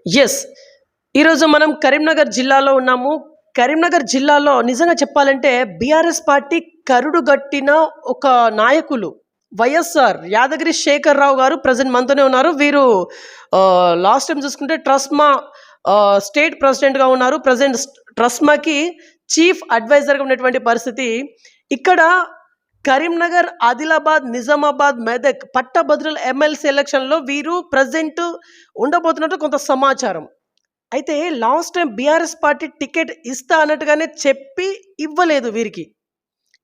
Yes. ఈరోజు మనం కరీంనగర్ జిల్లాలో ఉన్నాము. కరీంనగర్ జిల్లాలో నిజంగా చెప్పాలంటే బీఆర్ఎస్ పార్టీ కరుడుగట్టిన ఒక నాయకులు వైఎస్ఆర్ యాదగిరి శేఖర్‌రావు గారు ప్రెజెంట్ మనతోనే ఉన్నారు. వీరు లాస్ట్ టైమ్ చూసుకుంటే ట్రస్మా స్టేట్ ప్రెసిడెంట్‌గా ఉన్నారు. ప్రెజెంట్ ట్రస్మాకి చీఫ్ అడ్వైజర్‌గా ఉన్నటువంటి పరిస్థితి. ఇక్కడ కరీంనగర్, ఆదిలాబాద్, నిజామాబాద్, మెదక్ పట్టభద్రుల ఎమ్మెల్సీ ఎలక్షన్‌లో వీరు ప్రెజెంట్ ఉండబోతున్నట్టు కొంత సమాచారం. అయితే last time BRS party ticket ఇస్తా అన్నట్టుగానే చెప్పి ఇవ్వలేదు వీరికి.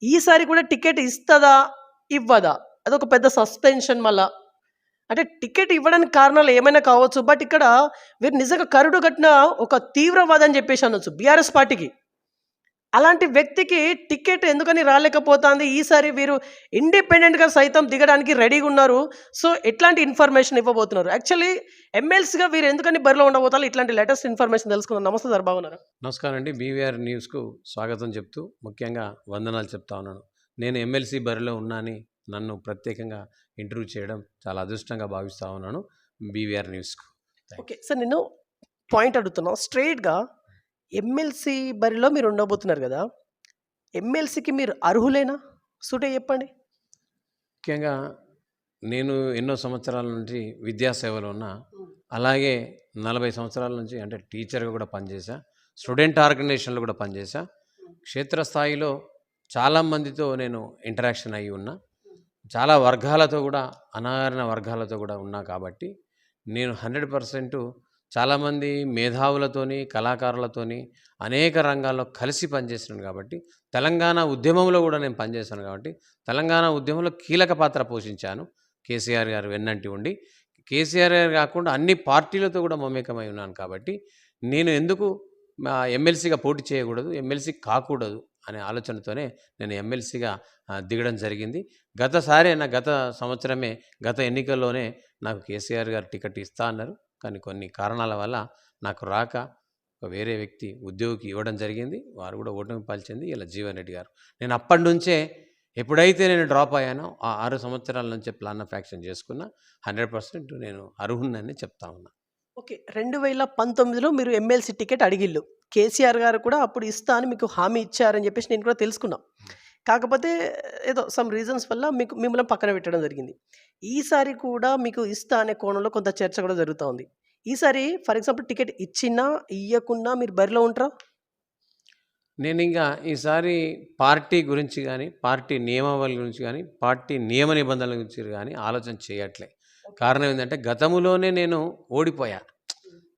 ఈసారి కూడా టికెట్ ఇస్తదా? ఇవ్వదా? అదొక పెద్ద సస్పెన్షన్ మళ్ళా. అంటే టికెట్ ఇవ్వడానికి కారణాలు ఏమైనా కావచ్చు. బట్ ఇక్కడ వీరు నిజంగా కరుడు కట్టిన ఒక తీవ్రవాది అని చెప్పేసి అనొచ్చు బీఆర్ఎస్ పార్టీకి. అలాంటి వ్యక్తికి టికెట్ ఎందుకని రాలేకపోతుంది. ఈసారి వీరు ఇండిపెండెంట్‌గా సైతం దిగడానికి రెడీగా ఉన్నారు. సో, ఎట్లాంటి ఇన్ఫర్మేషన్ ఇవ్వబోతున్నారు? యాక్చువల్లీ ఎమ్మెల్సీగా వీరు ఎందుకని బరిలో ఉండబోతారు? ఇట్లాంటి లేటెస్ట్ ఇన్ఫర్మేషన్ తెలుసుకుందాం. నమస్తే సార్, బాగున్నారా? నమస్కారం అండి. బీవీఆర్ న్యూస్కు స్వాగతం చెప్తూ ముఖ్యంగా వందనాలు చెప్తా ఉన్నాను. నేను ఎమ్మెల్సీ బరిలో ఉన్నాని నన్ను ప్రత్యేకంగా ఇంటర్వ్యూ చేయడం చాలా అదృష్టంగా భావిస్తూ ఉన్నాను బీవీఆర్ న్యూస్కు. ఓకే సార్, నేను పాయింట్ అడుగుతున్నాను స్ట్రెయిట్‌గా. ఎమ్మెల్సీ బరిలో మీరు ఉండబోతున్నారు కదా! ఎమ్మెల్సీకి మీరు అర్హులేనా? సూటిగా చెప్పండి. ముఖ్యంగా నేను ఎన్నో సంవత్సరాల నుంచి విద్యాసేవలో ఉన్నా. అలాగే 40 సంవత్సరాల నుంచి అంటే టీచర్గా కూడా పనిచేశా. స్టూడెంట్ ఆర్గనైజేషన్లో కూడా పనిచేశా. క్షేత్రస్థాయిలో చాలామందితో నేను ఇంటరాక్షన్ అయ్యి ఉన్నా. చాలా వర్గాలతో కూడా అనాదరణ వర్గాలతో కూడా ఉన్నా కాబట్టి నేను 100% చాలామంది మేధావులతోని కళాకారులతోని అనేక రంగాల్లో కలిసి పనిచేస్తున్నాను కాబట్టి తెలంగాణ ఉద్యమంలో కూడా నేను పనిచేశాను కాబట్టి తెలంగాణ ఉద్యమంలో కీలక పాత్ర పోషించాను. కేసీఆర్ గారు వెన్నంటి ఉండి కేసీఆర్ గారు కాకుండా అన్ని పార్టీలతో కూడా మమేకమై ఉన్నాను కాబట్టి నేను ఎందుకు ఎమ్మెల్సీగా పోటీ చేయకూడదు, ఎమ్మెల్సీ కాకూడదు అనే ఆలోచనతోనే నేను ఎమ్మెల్సీగా దిగడం జరిగింది. గత సంవత్సరమే గత ఎన్నికల్లోనే నాకు కేసీఆర్ గారు టికెట్ ఇస్తా అన్నారు. కానీ కొన్ని కారణాల వల్ల నాకు రాక ఒక వేరే వ్యక్తి ఉద్యోగికి ఇవ్వడం జరిగింది. వారు కూడా ఓటమి పాల్చింది ఇలా జీవన్ రెడ్డి గారు. నేను అప్పటి నుంచే ఎప్పుడైతే నేను డ్రాప్ అయ్యానో ఆ 6 సంవత్సరాల నుంచే ప్లాన్ ఆఫ్ యాక్షన్ చేసుకున్నా. 100% నేను అర్హుడినని చెప్తా ఉన్నా. ఓకే. 2019లో మీరు ఎమ్మెల్సీ టికెట్ అడిగిల్లు. కేసీఆర్ గారు కూడా అప్పుడు ఇస్తా అని మీకు హామీ ఇచ్చారని చెప్పేసి నేను కూడా తెలుసుకున్నా. కాకపోతే ఏదో సమ్ రీజన్స్ వల్ల మిమ్మల్ని పక్కన పెట్టడం జరిగింది. ఈసారి కూడా మీకు ఇస్తా అనే కోణంలో కొంత చర్చ కూడా జరుగుతా ఉంది. ఈసారి ఫర్ ఎగ్జాంపుల్ టికెట్ ఇచ్చినా, ఇయ్యకున్నా మీరు బరిలో ఉంటారా? నేను ఇంకా ఈసారి పార్టీ గురించి కానీ, పార్టీ నియమావళి గురించి కానీ, పార్టీ నియమ నిబంధనల గురించి కానీ ఆలోచన చేయట్లే. కారణం ఏంటంటే గతంలోనే నేను ఓడిపోయా.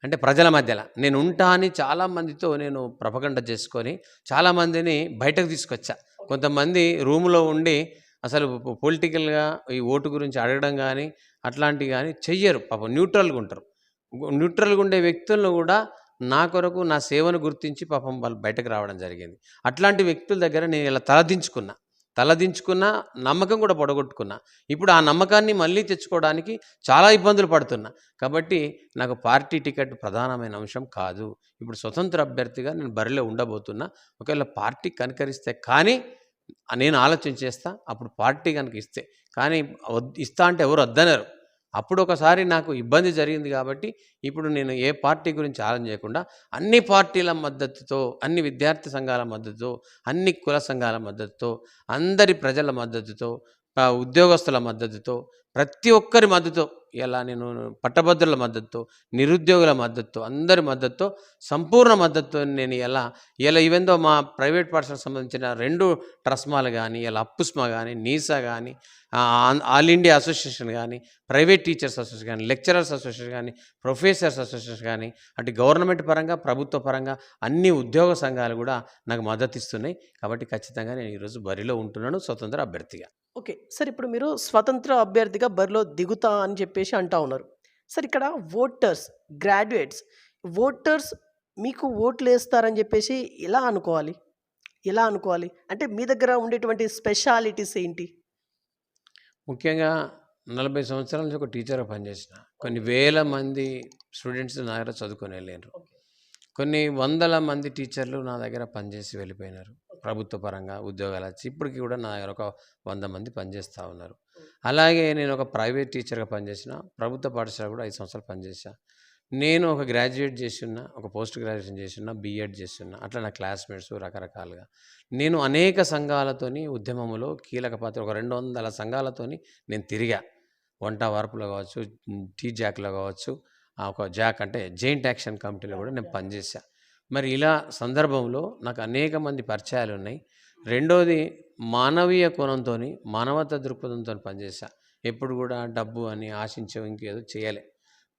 అంటే ప్రజల మధ్యలో నేను ఉంటా అని చాలామందితో నేను ప్రపగండ చేసుకొని చాలామందిని బయటకు తీసుకొచ్చా. కొంతమంది రూమ్లో ఉండి అసలు పొలిటికల్గా ఈ ఓటు గురించి అడగడం కానీ అట్లాంటివి కానీ చెయ్యరు. పాపం న్యూట్రల్గా ఉంటారు. న్యూట్రల్గా ఉండే వ్యక్తులను కూడా నా కొరకు నా సేవను గుర్తించి పాపం వాళ్ళు బయటకు రావడం జరిగింది. అట్లాంటి వ్యక్తుల దగ్గర నేను ఇలా తలదించుకున్న నమ్మకం కూడా పొడగొట్టుకున్నా. ఇప్పుడు ఆ నమ్మకాన్ని మళ్ళీ తెచ్చుకోవడానికి చాలా ఇబ్బందులు పడుతున్నా. కాబట్టి నాకు పార్టీ టికెట్ ప్రధానమైన అంశం కాదు. ఇప్పుడు స్వతంత్ర అభ్యర్థిగా నేను బరిలో ఉండబోతున్నా. ఒకవేళ పార్టీ కనుకరిస్తే కానీ నేను ఆలోచన చేస్తా. అప్పుడు పార్టీ కనుక ఇస్తే కానీ ఇస్తా అంటే ఎవరు వద్దనరు. అప్పుడు ఒకసారి నాకు ఇబ్బంది జరిగింది కాబట్టి ఇప్పుడు నేను ఏ పార్టీ గురించి ఆలోచన చేయకుండా అన్ని పార్టీల మద్దతుతో, అన్ని విద్యార్థి సంఘాల మద్దతుతో, అన్ని కుల సంఘాల మద్దతుతో, అందరి ప్రజల మద్దతుతో, ఉద్యోగస్తుల మద్దతుతో, ప్రతి ఒక్కరి మద్దతుతో ఇలా నేను పట్టభద్రుల మద్దతుతో, నిరుద్యోగుల మద్దతుతో, అందరి మద్దతుతో, సంపూర్ణ మద్దతుతో నేను ఇలా ఈవెందో మా ప్రైవేట్ పాఠశాలకు సంబంధించిన 2 ట్రస్మాలు కానీ, ఇలా అప్పుస్మా కానీ, నీసా కానీ, ఆల్ ఇండియా అసోసియేషన్ కానీ, ప్రైవేట్ టీచర్స్ అసోసియేషన్ కానీ, లెక్చరర్స్ అసోసియేషన్ కానీ, ప్రొఫెసర్స్ అసోసియేషన్ కానీ, అటు గవర్నమెంట్ పరంగా ప్రభుత్వ పరంగా అన్ని ఉద్యోగ సంఘాలు కూడా నాకు మద్దతు ఇస్తున్నాయి. కాబట్టి ఖచ్చితంగా నేను ఈరోజు బరిలో ఉంటున్నాను స్వతంత్ర అభ్యర్థిగా. ఓకే. సార్, ఇప్పుడు మీరు స్వతంత్ర అభ్యర్థిగా బరిలో దిగుతా అని చెప్పేసి అంటా ఉన్నారు. సార్, ఇక్కడ గ్రాడ్యుయేట్స్ ఓటర్స్ మీకు ఓట్లేస్తారని చెప్పేసి ఎలా అనుకోవాలి? అంటే మీ దగ్గర ఉండేటువంటి స్పెషాలిటీస్ ఏంటి? ముఖ్యంగా 40 సంవత్సరాల నుంచి ఒక టీచర్గా పనిచేసిన. కొన్ని వేల మంది స్టూడెంట్స్ నా దగ్గర చదువుకొని వెళ్ళారు. కొన్ని వందల మంది టీచర్లు నా దగ్గర పనిచేసి వెళ్ళిపోయినారు. ప్రభుత్వ పరంగా ఉద్యోగాలు వచ్చి ఇప్పటికి కూడా నా దగ్గర ఒక 100 మంది పనిచేస్తూ ఉన్నారు. అలాగే నేను ఒక ప్రైవేట్ టీచర్గా పనిచేసిన. ప్రభుత్వ పాఠశాల కూడా 5 సంవత్సరాలు పనిచేసా. నేను ఒక గ్రాడ్యుయేట్ చేసున్నా, ఒక పోస్ట్ గ్రాడ్యుయేషన్ చేసున్నా, బీఎడ్ చేసున్నా. అట్లా నా క్లాస్‌మేట్స్ రకరకాలుగా. నేను అనేక సంఘాలతోని ఉద్యమంలో కీలక పాత్ర ఒక 200 సంఘాలతోని నేను తిరిగా. వంట వార్పులో కావచ్చు, టీ జాక్‌లో కావచ్చు, ఒక జాక్ అంటే జెయింట్ యాక్షన్ కమిటీలో కూడా నేను పనిచేశా. మరి ఇలా సందర్భంలో నాకు అనేక మంది పరిచయాలున్నాయి. రెండోది మానవీయ కోణంతోని, మానవతా దృక్పథంతోని పనిచేశా. ఎప్పుడు కూడా డబ్బు అని ఆశించో ఇంకేదో చేయలే.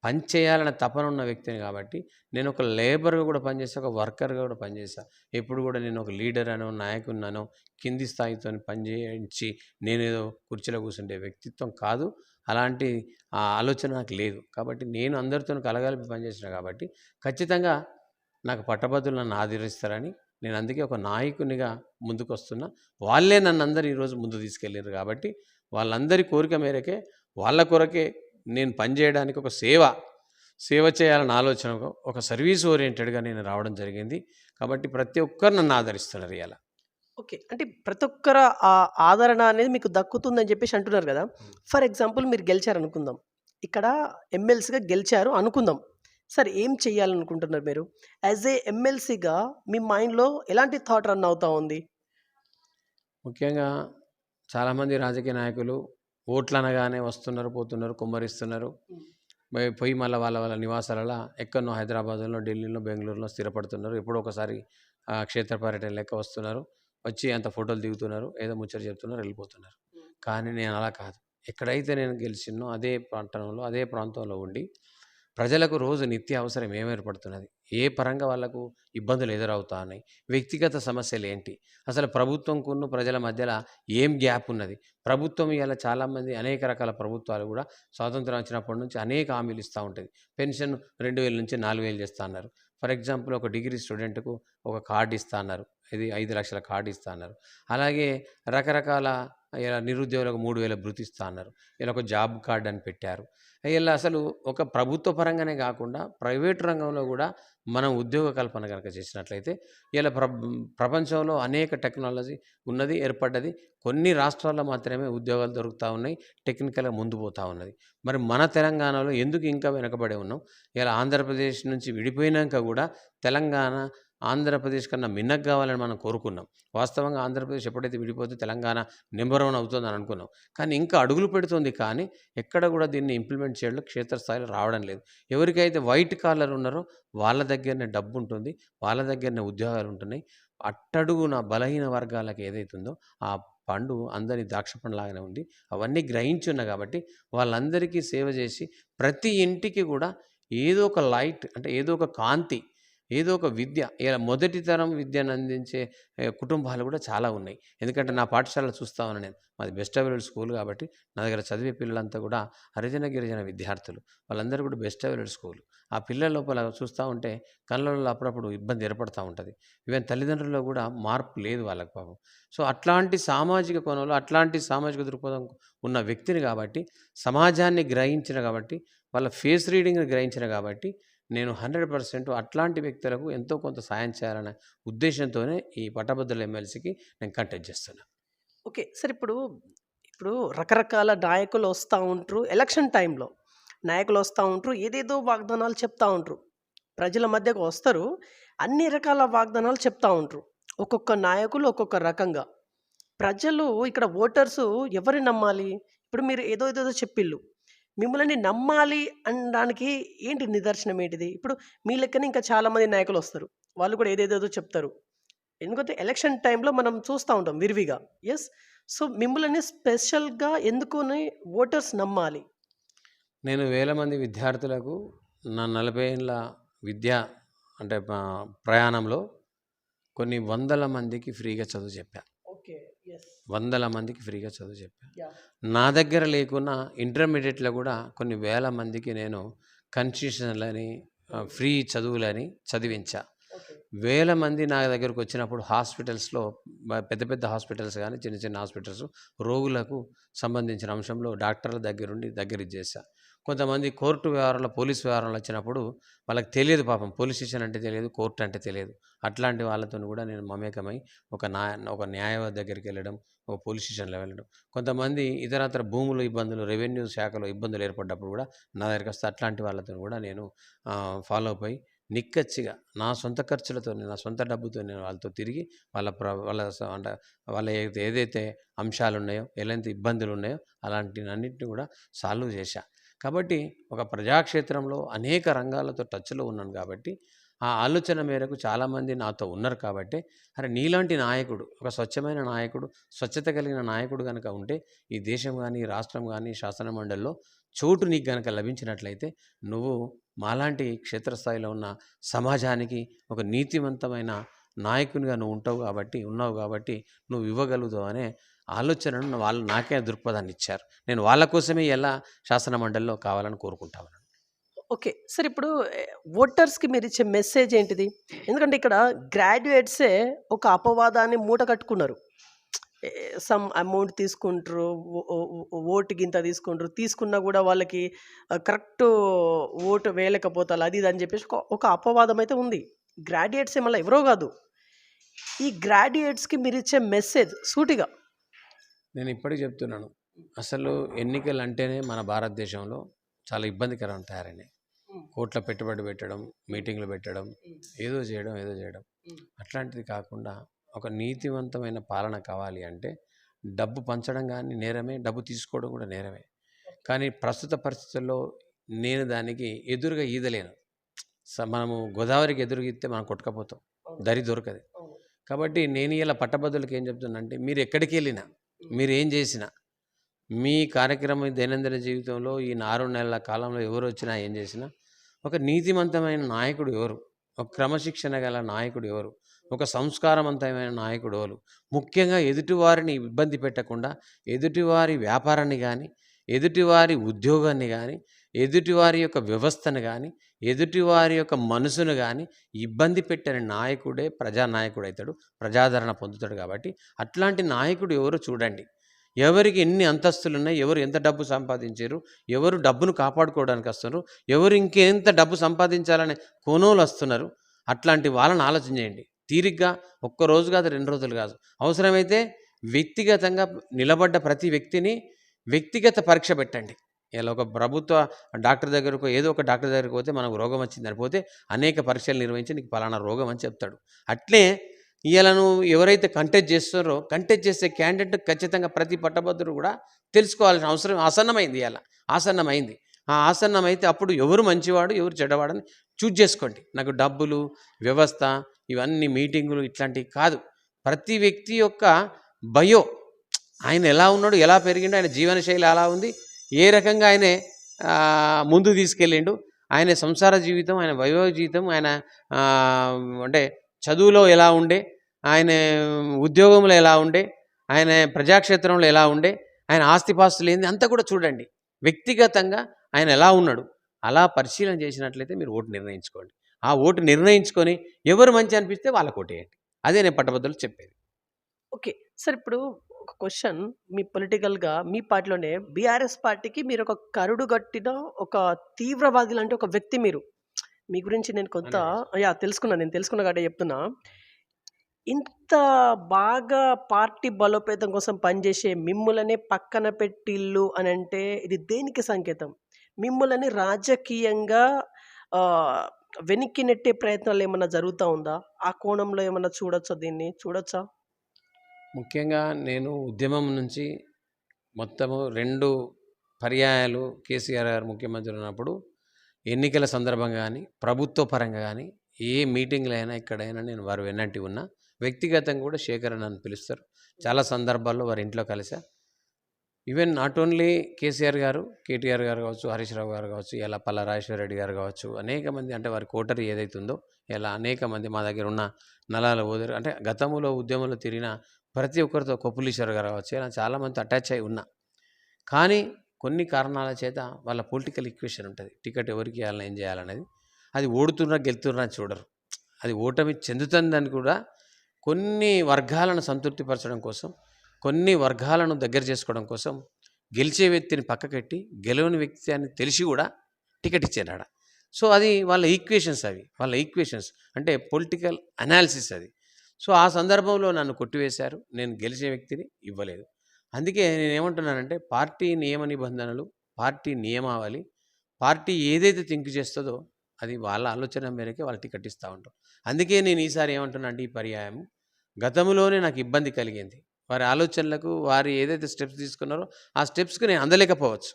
పని చేయాలనే తపన ఉన్న వ్యక్తిని కాబట్టి నేను ఒక లేబర్‌గా కూడా పనిచేసా, ఒక వర్కర్‌గా కూడా పనిచేశా. ఎప్పుడు కూడా నేను ఒక లీడర్ అనో, నాయకుడిననో, కింది స్థాయితోని పని చేయించి నేనేదో కుర్చీలో కూర్చుండే వ్యక్తిత్వం కాదు. అలాంటి ఆలోచన నాకు లేదు. కాబట్టి నేను అందరితోని కలగలిపి పనిచేసినా కాబట్టి ఖచ్చితంగా నాకు పట్టభద్రులు నన్ను ఆదరిస్తారని నేను అందుకే ఒక నాయకునిగా ముందుకొస్తున్నా. వాళ్ళే నన్నందరూ ఈరోజు ముందుకు తీసుకెళ్ళిర్రు కాబట్టి వాళ్ళందరి కోరిక మేరకే, వాళ్ళ కొరకే నేను పనిచేయడానికి ఒక సేవ చేయాలన్న ఆలోచనతో ఒక సర్వీస్ ఓరియెంటెడ్‌గా నేను రావడం జరిగింది. కాబట్టి ప్రతి ఒక్కరు నన్ను ఆదరిస్తున్నారు ఇయాల. ఓకే. అంటే ప్రతి ఒక్కర ఆదరణ అనేది మీకు దక్కుతుందని చెప్పేసి అంటున్నారు గదా! ఫర్ ఎగ్జాంపుల్ మీరు గెలిచారనుకుందాం. ఇక్కడ ఎమ్మెల్సీగా గెలిచారు అనుకుందాం. సరే ఏం చేయాలనుకుంటున్నారు మీరు? యాస్ ఏ ఎమ్మెల్సీగా మీ మైండ్‌లో ఎలాంటి థాట్ రన్ అవుతా ఉంది? ముఖ్యంగా చాలామంది రాజకీయ నాయకులు ఓట్లనగానే వస్తున్నారు, పోతున్నారు, కుమ్మరిస్తున్నారు. పోయి మళ్ళా వాళ్ళ నివాసాలలో ఎక్కడనో హైదరాబాద్‌లో, ఢిల్లీలో, బెంగుళూరులో స్థిరపడుతున్నారు. ఎప్పుడో ఒకసారి క్షేత్ర పర్యటన లెక్క వస్తున్నారు. వచ్చి అంత ఫోటోలు దిగుతున్నారు. ఏదో ముచ్చట చెప్తున్నారు, వెళ్ళిపోతున్నారు. కానీ నేను అలా కాదు. ఎక్కడైతే నేను గెలిచినో అదే పట్టణంలో, అదే ప్రాంతంలో ఉండి ప్రజలకు రోజు నిత్య అవసరం ఏర్పడుతున్నది, ఏ పరంగా వాళ్ళకు ఇబ్బందులు ఎదురవుతా ఉన్నాయి, వ్యక్తిగత సమస్యలు ఏంటి, అసలు ప్రభుత్వంకును ప్రజల మధ్యలో ఏం గ్యాప్ ఉన్నది. ప్రభుత్వం ఇవాళ చాలామంది అనేక రకాల ప్రభుత్వాలు కూడా స్వాతంత్రం వచ్చినప్పటి నుంచి అనేక హామీలు ఇస్తూ ఉంటుంది. పెన్షన్ 2000 నుంచి 4000 చేస్తా అన్నారు. ఫర్ ఎగ్జాంపుల్ ఒక డిగ్రీ స్టూడెంట్కు ఒక కార్డు ఇస్తా అన్నారు. ఇది 5 లక్షల కార్డు ఇస్తా అన్నారు. అలాగే రకరకాల ఇలా నిరుద్యోగులకు 3000 భృతి ఇస్తా అన్నారు. ఇలా ఒక జాబ్ కార్డ్ అని పెట్టారు. ఇలా అసలు ఒక ప్రభుత్వ పరంగానే కాకుండా ప్రైవేట్ రంగంలో కూడా మనం ఉద్యోగ కల్పన కనుక చేసినట్లయితే ఇలా ప్రపంచంలో అనేక టెక్నాలజీ ఉన్నది, ఏర్పడ్డది. కొన్ని రాష్ట్రాల్లో మాత్రమే ఉద్యోగాలు దొరుకుతూ ఉన్నాయి, టెక్నికల్గా ముందు పోతూ ఉన్నది. మరి మన తెలంగాణలో ఎందుకు ఇంకా వెనకబడి ఉన్నాం? ఇలా ఆంధ్రప్రదేశ్ నుంచి విడిపోయినాక కూడా తెలంగాణ ఆంధ్రప్రదేశ్ కన్నా మిన్నగా కావాలని మనం కోరుకున్నాం. వాస్తవంగా ఆంధ్రప్రదేశ్ ఎప్పుడైతే విడిపోతే తెలంగాణ నెంబర్ 1 అవుతుందని అనుకున్నాం. కానీ ఇంకా అడుగులు పెడుతుంది, కానీ ఎక్కడ కూడా దీన్ని ఇంప్లిమెంట్ చేయడంలో క్షేత్రస్థాయిలో రావడం లేదు. ఎవరికైతే వైట్ కాలర్ ఉన్నారో వాళ్ళ దగ్గరనే డబ్బు ఉంటుంది, వాళ్ళ దగ్గరనే ఉద్యోగాలు ఉంటున్నాయి. అట్టడుగున బలహీన వర్గాలకు ఏదైతుందో ఆ పండు అందరి ద్రాక్ష పండులాగానే ఉంది. అవన్నీ గ్రహించున్న కాబట్టి వాళ్ళందరికీ సేవ చేసి ప్రతి ఇంటికి కూడా ఏదో ఒక లైట్, అంటే ఏదో ఒక కాంతి, ఏదో ఒక విద్య, ఇలా మొదటి తరం విద్యను అందించే కుటుంబాలు కూడా చాలా ఉన్నాయి. ఎందుకంటే నా పాఠశాలలో చూస్తా ఉన్నాను నేను. మాది బెస్ట్ అవైలబుల్ స్కూల్ కాబట్టి నా దగ్గర చదివే పిల్లలంతా కూడా హరిజన గిరిజన విద్యార్థులు. వాళ్ళందరూ కూడా బెస్ట్ అవైలబుల్ స్కూల్. ఆ పిల్లల లోపల చూస్తూ ఉంటే కళ్ళల్లో అప్పుడప్పుడు ఇబ్బంది ఏర్పడుతూ ఉంటుంది. ఈవెన్ తల్లిదండ్రుల్లో కూడా మార్పు లేదు వాళ్ళకి పాపం. సో అట్లాంటి సామాజిక కోణంలో అట్లాంటి సామాజిక దృక్పథం ఉన్న వ్యక్తిని కాబట్టి, సమాజాన్ని గ్రహించిన కాబట్టి, వాళ్ళ ఫేస్ రీడింగ్‌ని గ్రహించిన కాబట్టి నేను 100% అట్లాంటి వ్యక్తులకు ఎంతో కొంత సాయం చేయాలనే ఉద్దేశంతోనే ఈ పట్టభద్రుల ఎమ్మెల్సీకి నేను కంటెస్ట్ చేస్తున్నా. ఓకే. సరే ఇప్పుడు రకరకాల నాయకులు వస్తా ఉంట్రు. ఎలక్షన్ టైంలో నాయకులు వస్తా ఉంట్రు. ఏదేదో వాగ్దానాలు చెప్తా ఉంట్రు. ప్రజల మధ్యకు వస్తారు. అన్ని రకాల వాగ్దానాలు చెప్తా ఉంట్రు. ఒక్కొక్క నాయకులు ఒక్కొక్క రకంగా. ప్రజలు ఇక్కడ ఓటర్సు ఎవరిని నమ్మాలి? ఇప్పుడు మీరు ఏదేదో చెప్పిల్లు. మిమ్మల్ని నమ్మాలి అనడానికి ఏంటి నిదర్శనం ఏంటిది? ఇప్పుడు మీ లెక్కనే ఇంకా చాలామంది నాయకులొస్తారు. వాళ్ళు కూడా ఏదేదేదో చెప్తారు. ఎందుకంటే ఎలక్షన్ టైంలో మనం చూస్తా ఉంటాం విరివిగా. యెస్. సో, మిమ్మల్ని స్పెషల్‌గా ఎందుకుని ఓటర్స్ నమ్మాలి? నేను వేల మంది విద్యార్థులకు నా 40 ఏళ్ల విద్యా అంటే ప్రయాణంలో కొన్ని వందల మందికి ఫ్రీగా చదువు చెప్పా. ఓకే. యెస్. వందల మందికి ఫ్రీగా చదువు చెప్పా. యాహ్! నా దగ్గర లేకున్నా ఇంటర్మీడియేట్‌లో కూడా కొన్ని వేల మందికి నేను కన్సెషన్‌లని, ఫ్రీ చదువులని చదివించా. ఓకే. వేల మంది నా దగ్గరకు వచ్చినప్పుడు హాస్పిటల్స్‌లో పెద్ద పెద్ద హాస్పిటల్స్ గానీ, చిన్న చిన్న హాస్పిటల్స్ రోగులకు సంబంధించిన అంశంలో డాక్టర్ల దగ్గరుండి దగ్గర ఇది చేశా. కొంతమంది కోర్టు వ్యవహారంలో, పోలీస్ వ్యవహారంలో వచ్చినప్పుడు వాళ్ళకి తెలియదు పాపం. పోలీస్ స్టేషన్ అంటే తెలియదు, కోర్ట్ అంటే తెలియదు. అట్లాంటి వాళ్ళతోని కూడా నేను మమేకమై ఒక న్యాయ దగ్గరికి వెళ్ళడం, ఒక పోలీస్ స్టేషన్‌లో వెళ్ళడం. కొంతమంది ఇతరత్ర భూముల ఇబ్బందులు, రెవెన్యూ శాఖలో ఇబ్బందులు ఏర్పడ్డప్పుడు కూడా నా దగ్గరికొస్తే అట్లాంటి వాళ్ళతోని కూడా నేను ఫాలో అప్ అయ్యి నిక్కచ్చిగా నా సొంత ఖర్చులతోని, నా సొంత డబ్బుతో నేను వాళ్ళతో తిరిగి అంటే వాళ్ళ ఏదైతే అంశాలున్నాయో, ఎలాంటి ఇబ్బందులున్నాయో అలాంటివన్నిటిని కూడా సాల్వ్ చేశా. కాబట్టి ఒక ప్రజాక్షేత్రంలో అనేక రంగాలతో టచ్‌లో ఉన్నాను కాబట్టి, ఆ ఆలోచన మేరకు చాలామంది నాతో ఉన్నారు కాబట్టి, అరే నీలాంటి నాయకుడు, ఒక స్వచ్ఛమైన నాయకుడు, స్వచ్ఛత కలిగిన నాయకుడు గనక ఉంటే, ఈ దేశం గానీ, రాష్ట్రం గానీ, శాసనమండలిలో చోటు నీకు గనక లభించినట్లయితే, నువ్వు మాలాంటి క్షేత్రస్థాయిలో ఉన్న సమాజానికి ఒక నీతివంతమైన నాయకునిగా ఉన్నావు కాబట్టి, నువ్వు ఇవ్వగలుగుతావు అనే ఆలోచనను వాళ్ళు నాకే దృక్పథాన్ని ఇచ్చారు. నేను వాళ్ళ కోసమే ఎలా శాసన మండలిలో కావాలని కోరుకుంటా ఉన్నాను. ఓకే. సార్ ఇప్పుడు ఓటర్స్‌కి మీరిచ్చే మెసేజ్ ఏంటిది? ఎందుకంటే ఇక్కడ గ్రాడ్యుయేట్సే ఒక అపవాదాన్ని మూట కట్టుకున్నారు. సమ్ అమౌంట్ తీసుకుంటారు. ఓటుకింత తీసుకుంటారు. తీసుకున్నా గూడా వాళ్ళకి కరెక్ట్ ఓటు వేయలేకపోతారు. అది ఇది అని చెప్పేసి ఒక అపవాదం అయితే ఉంది. గ్రాడ్యుయేట్సే మళ్ళా ఎవరో గాదు. ఈ గ్రాడ్యుయేట్స్‌కి మీరిచ్చే మెసేజ్ సూటిగా. నేను ఇప్పటికి చెప్తున్నాను. అసలు ఎన్నికలంటేనే మన భారతదేశంలో చాలా ఇబ్బందికరంగా తయారైనాయి. హ్మ్. కోట్ల పెట్టుబడి పెట్టడం, మీటింగ్‌లు పెట్టడం, హ్మ్. ఏదో చేయడం. హ్మ్. అట్లాంటిది కాకుండా ఒక నీతివంతమైన పాలన కావాలి అంటే డబ్బు పంచడం గానీ నేరమే, డబ్బు తీసుకోవడం కూడా నేరమే. కానీ ప్రస్తుత పరిస్థితుల్లో నేను దానికి ఎదురుగా ఈదలేను. మనము గోదావరికి ఎదురుగా ఈదితే మనం కొట్టుకపోతాం. అవును. దరి దొరకదు. అవును. కాబట్టి నేను ఇలా పట్టభద్రులకు ఏం చెప్తున్నానంటే, మీరు ఎక్కడికెళ్ళినా, మీరేం చేసినా, మీ కార్యక్రమం దైనందిన జీవితంలో ఈ 6 నెలల కాలంలో ఎవరొచ్చినా, ఏం చేసినా, ఒక నీతివంతమైన నాయకుడు ఎవరు? ఒక క్రమశిక్షణ గల నాయకుడు ఎవరు? ఒక సంస్కారవంతమైన నాయకుడు ఎవరు? ముఖ్యంగా ఎదుటివారిని ఇబ్బంది పెట్టకుండా, ఎదుటివారి వ్యాపారాన్ని గానీ, ఎదుటివారి ఉద్యోగాన్ని గానీ, ఎదుటివారి యొక్క వ్యవస్థను గానీ, ఎదుటివారి యొక్క మనసును గానీ ఇబ్బంది పెట్టని నాయకుడే ప్రజానాయకుడైతాడు. ప్రజాదరణ పొందుతాడు కాబట్టి, అట్లాంటి నాయకుడు ఎవరో చూడండి. ఎవరికి ఎన్ని అంతస్తులున్నాయి, ఎవరు ఎంత డబ్బు సంపాదించారు, ఎవరు డబ్బును కాపాడుకోవడానికి వస్తున్నారు, ఎవరు ఇంకెంత డబ్బు సంపాదించాలనే కోణంలో వస్తున్నారు, అట్లాంటి వాళ్ళని ఆలోచన చేయండి. తీరిగ్గా ఒక్క రోజు కాదు, 2 రోజులు కాదు. అవసరమైతే వ్యక్తిగతంగా నిలబడ్డ ప్రతి వ్యక్తిని వ్యక్తిగత పరీక్ష పెట్టండి. ఇలా ఒక ప్రభుత్వ డాక్టర్ దగ్గరకో, ఏదో ఒక డాక్టర్ దగ్గరికి పోతే మనకు రోగం వచ్చిందని పోతే అనేక పరీక్షలు నిర్వహించి నీకు పలానా రోగం అని చెప్తాడు. అట్లే ఇవాళ నువ్వు ఎవరైతే కంటెస్ట్ చేస్తారో, కంటెస్ట్ చేసే క్యాండిడేట్ ఖచ్చితంగా ప్రతి పట్టభద్రుడు కూడా తెలుసుకోవాల్సిన అవసరం ఆసన్నమైంది. ఆసన్నమైంది. ఆ ఆసన్నమైతే అప్పుడు ఎవరు మంచివాడు, ఎవరు చెడ్డవాడని చూజ్ చేసుకోండి. నాకు డబ్బులు, వ్యవస్థ, ఇవన్నీ మీటింగులు ఇట్లాంటివి కాదు. ప్రతి వ్యక్తి యొక్క బయో, ఆయన ఎలా ఉన్నాడు, ఎలా పెరిగిండు, ఆయన జీవనశైలి ఎలా ఉంది, ఏ రకంగా ఆయనే ముందుకు తీసుకెళ్ళిండు, ఆయన సంసార జీవితం, ఆయన వైవాహిక జీవితం, ఆయన అంటే చదువులో ఎలా ఉండే, ఆయన ఉద్యోగంలో ఎలా ఉండే, ఆయన ప్రజాక్షేత్రంలో ఎలా ఉండే, ఆయన ఆస్తిపాస్తులు ఏంది అంతా కూడా చూడండి. వ్యక్తిగతంగా ఆయన ఎలా ఉన్నాడు అలా పరిశీలన చేసినట్లయితే మీరు ఓటు నిర్ణయించుకోండి. ఆ ఓటు నిర్ణయించుకొని ఎవరు మంచి అనిపిస్తే వాళ్ళకి ఓటేయండి. అదే నేను పట్టభద్రులకు చెప్పేది. ఓకే. సార్ ఇప్పుడు ఒక క్వెషన్, మీ పొలిటికల్‌గా మీ పార్టీలోనే బీఆర్ఎస్ పార్టీకి మీరొక కరుడుగట్టిన ఒక తీవ్రవాది లాంటి ఒక వ్యక్తి మీరు. మీ గురించి నేను కొంత 100% తెలుసుకున్నా. నేను తెలుసుకున్న కాబట్టే చెప్తున్నా. ఇంత బాగా పార్టీ బలోపేతం కోసం పనిచేసే మిమ్ములనే పక్కన పెట్టిల్లు అనంటే ఇది దేనికి సంకేతం? మిమ్ములని రాజకీయంగా ఆహ్, వెనక్కి నెట్టే ప్రయత్నాలేమన్నా జరుగుతా ఉందా? ఆ కోణంలో ఏమన్నా చూడొచ్చా దీన్ని? చూడొచ్చా? ముఖ్యంగా నేను ఉద్యమం నుంచి మొత్తము 2 పర్యాయాలు కేసీఆర్ గారు ముఖ్యమంత్రి ఉన్నప్పుడు ఎన్నికల సందర్భంగా కానీ, ప్రభుత్వ పరంగా కానీ, ఏ మీటింగ్‌లైనా ఎక్కడైనా నేను వారి వెన్నంటి ఉన్నా. వ్యక్తిగతంగా కూడా శేఖర్ నన్ను పిలుస్తారు. చాలా సందర్భాల్లో వారి ఇంట్లో కలిసా. ఈవెన్ నాట్ ఓన్లీ కేసీఆర్ గారు, కేటీఆర్ గారు కావచ్చు, హరీష్ రావు గారు కావచ్చు, ఇలా పల్లా రాజేశ్వర రెడ్డి గారు కావచ్చు, అనేక మంది అంటే వారి కోటరీ ఏదైతే ఉందో, ఇలా అనేక మంది మా దగ్గర ఉన్న నలాల ఓదరు అంటే గతంలో ఉద్యమంలో తిరిగిన ప్రతి ఒక్కరితో కొప్పులీశ్వర్ గారు కావచ్చు, ఇలా చాలామందితో అటాచ్ అయి ఉన్నా. కానీ కొన్ని కారణాల చేత వాళ్ళ పొలిటికల్ ఈక్వేషన్ ఉంటుంది. టికెట్ ఎవరికి ఇవ్వాలని, ఏం చేయాలనేది. అది ఓడుతున్నా గెలుతున్నా చూడరు. అది ఓటమి చెందుతుందని కూడా కొన్ని వర్గాలను సంతృప్తిపరచడం కోసం, కొన్ని వర్గాలను దగ్గర చేసుకోవడం కోసం గెలిచే వ్యక్తిని పక్కకెట్టి గెలవని వ్యక్తి అని తెలిసి కూడా టికెట్ ఇచ్చారు ఆడ. సో అది వాళ్ళ ఈక్వేషన్స్, అవి వాళ్ళ ఈక్వేషన్స్ అంటే పొలిటికల్ అనాలిసిస్ అది. సో ఆ సందర్భంలో నన్ను కొట్టివేశారు, నేను గెలిచే వ్యక్తిని ఇవ్వలేదు. అందుకే నేనేమంటున్నానంటే పార్టీ నియమ నిబంధనలు, పార్టీ నియమావళి, పార్టీ ఏదైతే థింక్ చేస్తుందో అది వాళ్ళ ఆలోచన మేరకే వాళ్ళు టికెట్ ఇస్తూ ఉంటారు. అందుకే నేను ఈసారి ఏమంటున్నా అంటే ఈ పర్యాయం గతంలోనే నాకు ఇబ్బంది కలిగింది. వారి ఆలోచనలకు వారు ఏదైతే స్టెప్స్ తీసుకున్నారో ఆ స్టెప్స్కి నేను అందలేకపోవచ్చు.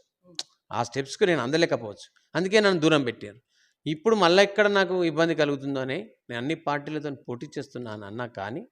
అందుకే నన్ను దూరం పెట్టారు. ఇప్పుడు మళ్ళీ ఎక్కడ నాకు ఇబ్బంది కలుగుతుందోనే నేను అన్ని పార్టీలతో పోటీ చేస్తున్నాను అన్నా కానీ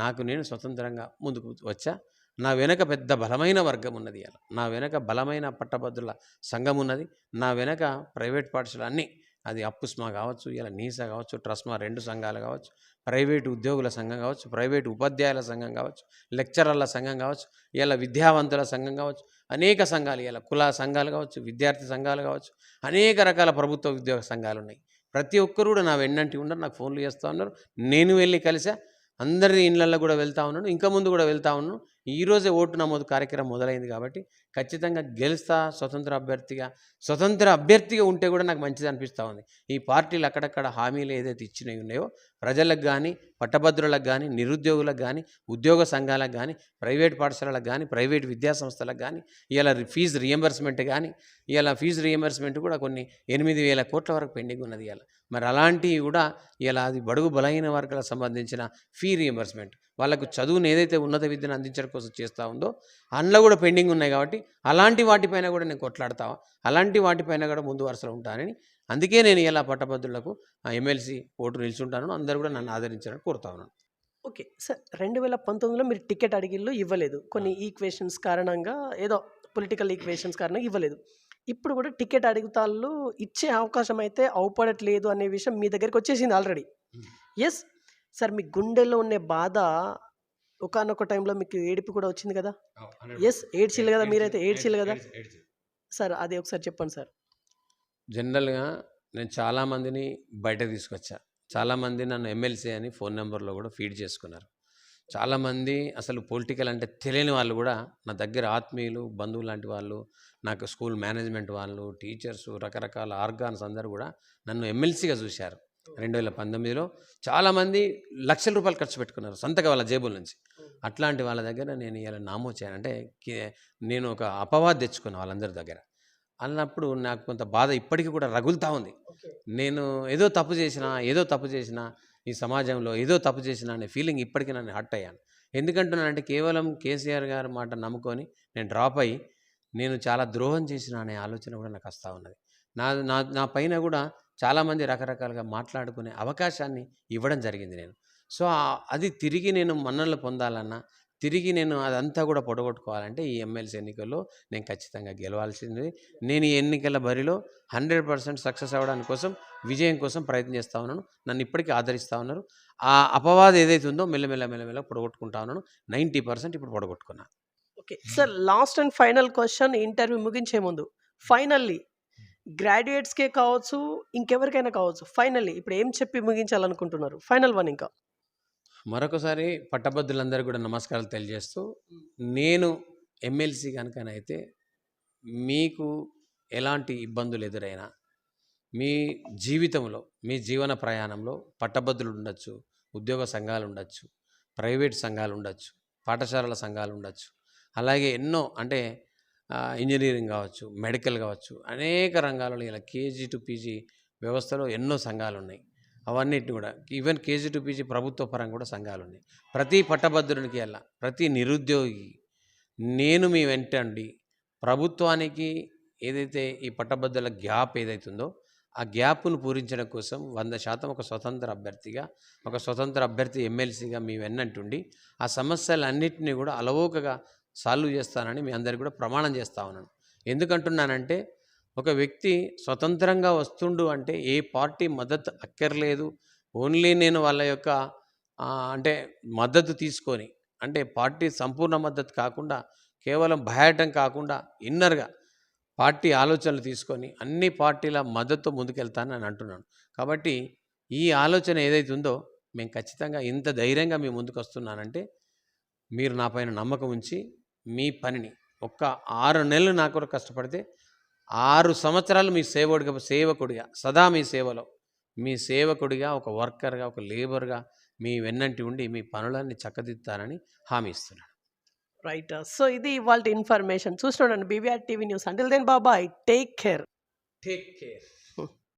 నాకు నేను స్వతంత్రంగా ముందుకు వచ్చా. నా వెనక పెద్ద బలమైన వర్గం ఉన్నది. ఇలా నా వెనక బలమైన పట్టభద్రుల సంఘం ఉన్నది. నా వెనక ప్రైవేట్ పాఠశాల అన్నీ, అది అప్పుస్మా కావచ్చు, ఇలా నీసా కావచ్చు, ట్రస్మా 2 సంఘాలు కావచ్చు, ప్రైవేటు ఉద్యోగుల సంఘం కావచ్చు, ప్రైవేటు ఉపాధ్యాయుల సంఘం కావచ్చు, లెక్చరర్ల సంఘం కావచ్చు, ఇలా విద్యావంతుల సంఘం కావచ్చు, అనేక సంఘాలు, ఇలా కుల సంఘాలు కావచ్చు, విద్యార్థి సంఘాలు కావచ్చు, అనేక రకాల ప్రభుత్వ ఉద్యోగ సంఘాలు ఉన్నాయి. ప్రతి ఒక్కరు కూడా నా వెన్నంటి ఉన్నారు, నాకు ఫోన్లు చేస్తూ ఉన్నారు. నేను వెళ్ళి కలిసా, అందరి ఇళ్ళల్లో కూడా వెళ్తూ ఉన్నాను, ఇంకా ముందు కూడా వెళ్తూ ఉన్నాను. ఈరోజే ఓటు నమోదు కార్యక్రమం మొదలైంది కాబట్టి ఖచ్చితంగా గెలుస్తా. స్వతంత్ర అభ్యర్థిగా ఉంటే కూడా నాకు మంచిది అనిపిస్తూ ఉంది. ఈ పార్టీలు అక్కడక్కడ హామీలు ఏదైతే ఇచ్చినవి ఉన్నాయో ప్రజలకు కానీ, పట్టభద్రులకు కానీ, నిరుద్యోగులకు కానీ, ఉద్యోగ సంఘాలకు కానీ, ప్రైవేట్ పాఠశాలలకు కానీ, ప్రైవేట్ విద్యా సంస్థలకు కానీ, ఇలా ఫీజు రియంబర్స్మెంట్ కానీ, ఇలా ఫీజు రియంబర్స్మెంట్ కూడా కొన్ని 8,000 కోట్ల వరకు పెండింగ్ ఉన్నది. ఇలా మరి అలాంటివి కూడా ఇలా అది బడుగు బలహీన వర్గాలకు సంబంధించిన ఫీ రియంబర్స్మెంట్, వాళ్ళకు చదువుని ఏదైతే ఉన్నత విద్యను అందించడం కోసం చేస్తూ ఉందో అందులో కూడా పెండింగ్ ఉన్నాయి. కాబట్టి అలాంటి వాటిపైన కూడా నేను కొట్లాడతా, అలాంటి వాటిపైన కూడా ముందు వరుసలో ఉంటానని, అందుకే నేను ఇలా పట్టభద్రులకు ఎమ్మెల్సీ ఓటు నిల్చుంటాను. అందరూ కూడా నన్ను ఆదరించాలని కోరుతా ఉన్నాను. ఓకే సార్, 2019లో మీరు టికెట్ అడిగిళ్ళు ఇవ్వలేదు, కొన్ని ఈక్వేషన్స్ కారణంగా, ఏదో పొలిటికల్ ఈక్వేషన్స్ కారణంగా ఇవ్వలేదు. ఇప్పుడు కూడా టికెట్ అడుగుతాళ్ళు, ఇచ్చే అవకాశం అయితే అవపడట్లేదు అనే విషయం మీ దగ్గరికి వచ్చేసింది ఆల్రెడీ. ఎస్ సార్, మీ గుండెల్లో ఉండే బాధ ఒకానొక టైంలో మీకు ఏడుపు కూడా వచ్చింది కదా. ఎస్, ఏడ్చిల్లు కదా, మీరైతే ఏడ్చిల్లు కదా సార్, అది ఒకసారి చెప్పండి సార్. జనరల్గా నేను చాలామందిని బయట తీసుకొచ్చా. చాలామంది నన్ను ఎమ్మెల్సీ అని ఫోన్ నెంబర్లో కూడా ఫీడ్ చేసుకున్నారు. చాలామంది అసలు పొలిటికల్ అంటే తెలియని వాళ్ళు కూడా నా దగ్గర ఆత్మీయులు, బంధువులు లాంటి వాళ్ళు, నాకు స్కూల్ మేనేజ్మెంట్ వాళ్ళు, టీచర్స్, రకరకాల ఆర్గాన్స్ అందరూ కూడా నన్ను ఎమ్మెల్సీగా చూశారు. 2019లో చాలామంది లక్షల రూపాయలు ఖర్చు పెట్టుకున్నారు సొంతగా వాళ్ళ జేబుల నుంచి. అట్లాంటి వాళ్ళ దగ్గర నేను ఇలా నామోచాను అంటే నేను ఒక అపవాదు తెచ్చుకున్నాను వాళ్ళందరి దగ్గర. అన్నప్పుడు నాకు కొంత బాధ ఇప్పటికీ కూడా రగులుతూ ఉంది. నేను ఏదో తప్పు చేసినా ఈ సమాజంలో ఏదో తప్పు చేసినా అనే ఫీలింగ్ ఇప్పటికీ నన్ను హర్ట్ అయ్యాను. ఎందుకంటున్నానంటే కేవలం కేసీఆర్ గారి మాట నమ్ముకొని నేను డ్రాప్ అయ్యి నేను చాలా ద్రోహం చేసిన అనే ఆలోచన కూడా నాకు వస్తూ ఉన్నది. నా నా నా పైన కూడా చాలామంది రకరకాలుగా మాట్లాడుకునే అవకాశాన్ని ఇవ్వడం జరిగింది నేను. సో అది తిరిగి నేను మన్ననలు పొందాలన్నా, తిరిగి నేను అదంతా కూడా పొడగొట్టుకోవాలంటే ఈ ఎమ్మెల్సీ ఎన్నికల్లో నేను ఖచ్చితంగా గెలవాల్సింది. నేను ఈ ఎన్నికల బరిలో 100% సక్సెస్ అవ్వడానికి కోసం, విజయం కోసం ప్రయత్నం చేస్తూ ఉన్నాను. నన్ను ఇప్పటికీ ఆదరిస్తూ ఉన్నారు. ఆ అపవాదం ఏదైతే ఉందో మెల్లమెల్ల పొడగొట్టుకుంటా ఉన్నాను. 90% ఇప్పుడు పొడగొట్టుకున్నా. Okay sir, last and final question, interview ముగించే ముందు ఫైనల్లీ గ్రాడ్యుయేట్స్కే కావచ్చు, ఇంకెవరికైనా కావచ్చు, ఫైనల్లీ ఇప్పుడు ఏం చెప్పి ముగించాలనుకుంటున్నారు? Final one. ఇంకా మరొకసారి పట్టభద్రులందరూ కూడా నమస్కారాలు తెలియజేస్తూ, నేను ఎమ్మెల్సీ కనుకనైతే మీకు ఎలాంటి ఇబ్బందులు ఎదురైనా, మీ జీవితంలో, మీ జీవన ప్రయాణంలో పట్టభద్రులు ఉండొచ్చు, ఉద్యోగ సంఘాలు ఉండొచ్చు, ప్రైవేట్ సంఘాలు ఉండొచ్చు, పాఠశాలల సంఘాలు ఉండొచ్చు, అలాగే ఎన్నో అంటే ఇంజనీరింగ్ కావచ్చు, మెడికల్ కావచ్చు, అనేక రంగాలలో ఇలా కేజీ టు పీజీ వ్యవస్థలో ఎన్నో సంఘాలు ఉన్నాయి. అవన్నిటిని కూడా ఈవెన్ కేజీ టు పీజీ ప్రభుత్వ పరంగా కూడా సంఘాలు ఉన్నాయి. ప్రతి పట్టభద్రునికి అలా, ప్రతి నిరుద్యోగి నేను మీ వెంటండి. ప్రభుత్వానికి ఏదైతే ఈ పట్టభద్రుల గ్యాప్ ఏదైతుందో ఆ గ్యాప్ను పూరించడం కోసం 100% ఒక స్వతంత్ర అభ్యర్థి ఎమ్మెల్సీగా మీ వెన్నంటుండి ఆ సమస్యలన్నింటినీ కూడా అలవోకగా సాల్వ్ చేస్తానని మీ అందరికీ కూడా ప్రమాణం చేస్తూ ఉన్నాను. ఎందుకంటున్నానంటే ఒక వ్యక్తి స్వతంత్రంగా వస్తుండు అంటే ఏ పార్టీ మద్దతు అక్కర్లేదు. ఓన్లీ నేను వాళ్ళ యొక్క అంటే మద్దతు తీసుకొని, అంటే పార్టీ సంపూర్ణ మద్దతు కాకుండా, కేవలం బయాటం కాకుండా ఇన్నర్గా పార్టీ ఆలోచనలు తీసుకొని అన్ని పార్టీల మద్దతు ముందుకెళ్తానని అంటున్నాను. కాబట్టి ఈ ఆలోచన ఏదైతే ఉందో మేము ఖచ్చితంగా ఇంత ధైర్యంగా మీ ముందుకు వస్తున్నానంటే మీరు నా పైన నమ్మకం ఉంచి మీ పనిని, ఒక్క 6 నెలలు నా కొరకు కష్టపడితే 6 సంవత్సరాలు మీ సేవకుడిగా సదా మీ సేవలో, మీ సేవకుడిగా, ఒక వర్కర్‌గా, ఒక లేబర్‌గా మీ వెన్నంటి ఉండి మీ పనులన్నీ చక్కదిద్దుతానని హామీ ఇస్తున్నాను. రైట్. సో ఇది ఇవాల్టి ఇన్ఫర్మేషన్. చూస్తుండండి BVR TV news. Until then bye. Take care. Take care.